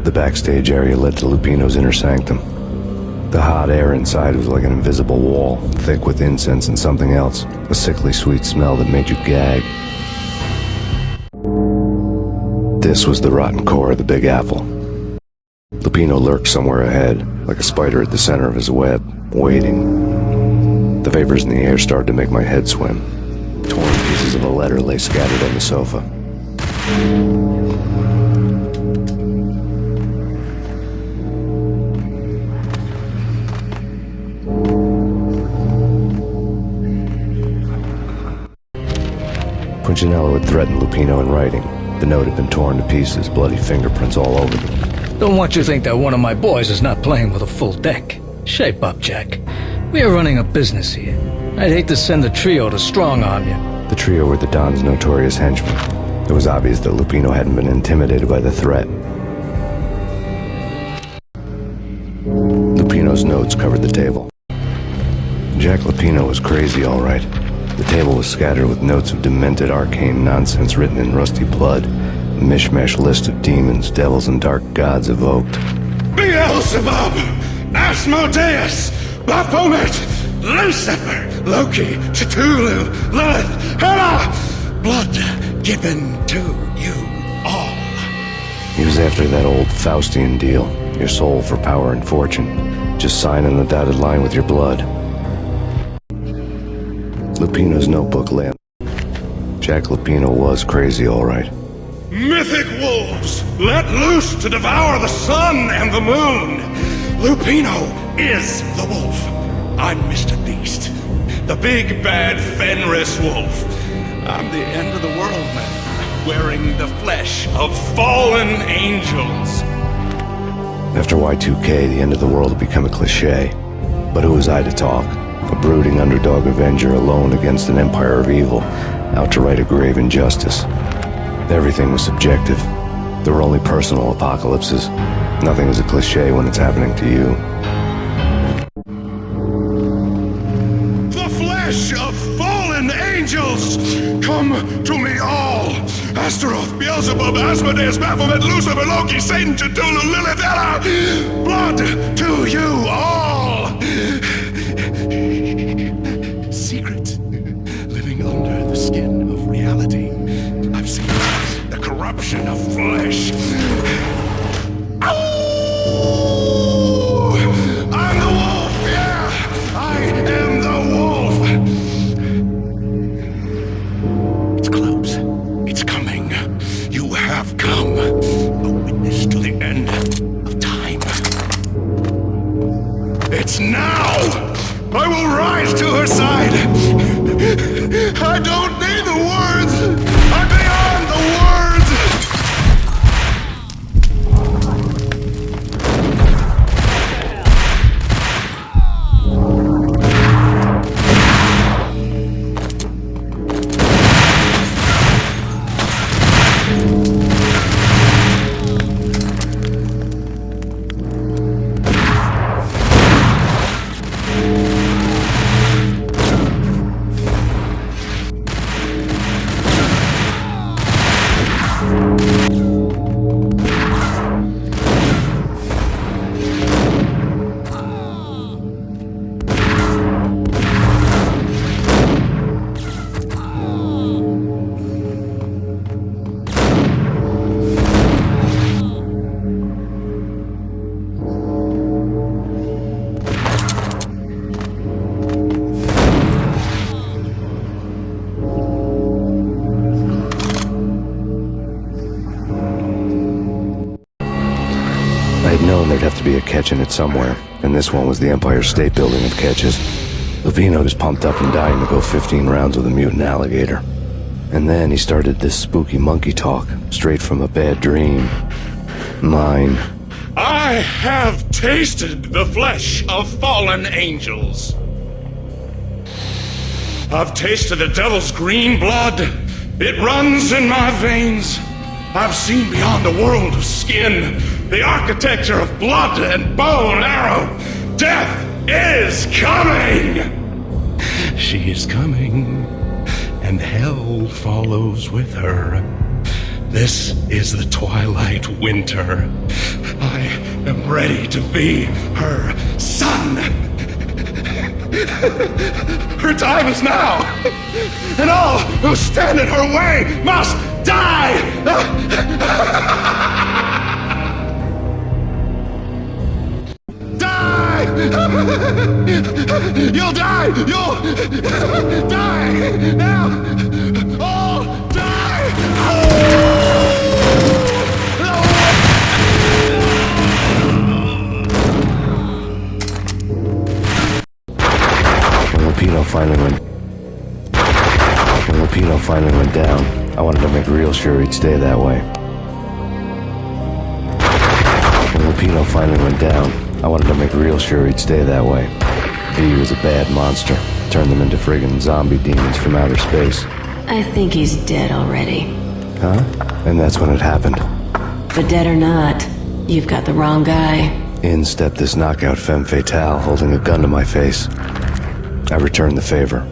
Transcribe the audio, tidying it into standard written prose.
The backstage area led to Lupino's inner sanctum. The hot air inside was like an invisible wall, thick with incense and something else, a sickly sweet smell that made you gag. This was the rotten core of the Big Apple. Lupino lurked somewhere ahead, like a spider at the center of his web, waiting. The vapors in the air started to make my head swim. Torn pieces of a letter lay scattered on the sofa. Punchinello had threatened Lupino in writing. The note had been torn to pieces, bloody fingerprints all over them. Don't want you to think that one of my boys is not playing with a full deck. Shape up, Jack. We are running a business here. I'd hate to send the trio to strong-arm you. The trio were the Don's notorious henchmen. It was obvious that Lupino hadn't been intimidated by the threat. Lupino's notes covered the table. Jack Lupino was crazy, all right. The table was scattered with notes of demented arcane nonsense written in rusty blood. A mishmash list of demons, devils, and dark gods evoked. Beelzebub! Asmodeus! Baphomet! Lucifer! Loki! Cthulhu! Lilith! Hela! Blood given to you all. He was after that old Faustian deal. Your soul for power and fortune. Just sign on the dotted line with your blood. Lupino's notebook lay on. Jack Lupino was crazy, all right. Mythic wolves, let loose to devour the sun and the moon. Lupino is the wolf. I'm Mr. Beast, the big bad Fenris wolf. I'm the end of the world man, wearing the flesh of fallen angels. After Y2K, the end of the world had become a cliche. But who was I to talk? A brooding underdog avenger alone against an empire of evil, out to right a grave injustice. Everything was subjective. There were only personal apocalypses. Nothing is a cliche when it's happening to you. The flesh of fallen angels! Come to me all! Astaroth, Beelzebub, Asmodeus, Baphomet, Lucifer, Loki, Satan, Cthulhu, Lilith, Hela! Blood to you all! Secret, living under the skin of reality. I've seen the corruption of flesh. Ow! I'm the wolf, yeah! I am the wolf! It's close. It's coming. You have come. A witness to the end of time. It's now! I will rise to her side! I don't need the words! I'm beyond the words! There'd have to be a catch in it somewhere, and this one was the Empire State Building of catches. Lupino was pumped up and dying to go 15 rounds with a mutant alligator. And then he started this spooky monkey talk, straight from a bad dream. Mine. I have tasted the flesh of fallen angels. I've tasted the devil's green blood. It runs in my veins. I've seen beyond the world of skin, the architecture of blood and bow and arrow. Death is coming! She is coming, and hell follows with her. This is the twilight winter. I am ready to be her son. Her time is now, and all who stand in her way must die! Die! You'll die! You'll die! Now! All die! When Lupino finally went down, I wanted to make real sure he'd stay that way. When Lupino finally went down, I wanted to make real sure he'd stay that way. V was a bad monster. Turned them into friggin' zombie demons from outer space. I think he's dead already. Huh? And that's when it happened. But dead or not, you've got the wrong guy. In stepped this knockout femme fatale, holding a gun to my face. I returned the favor.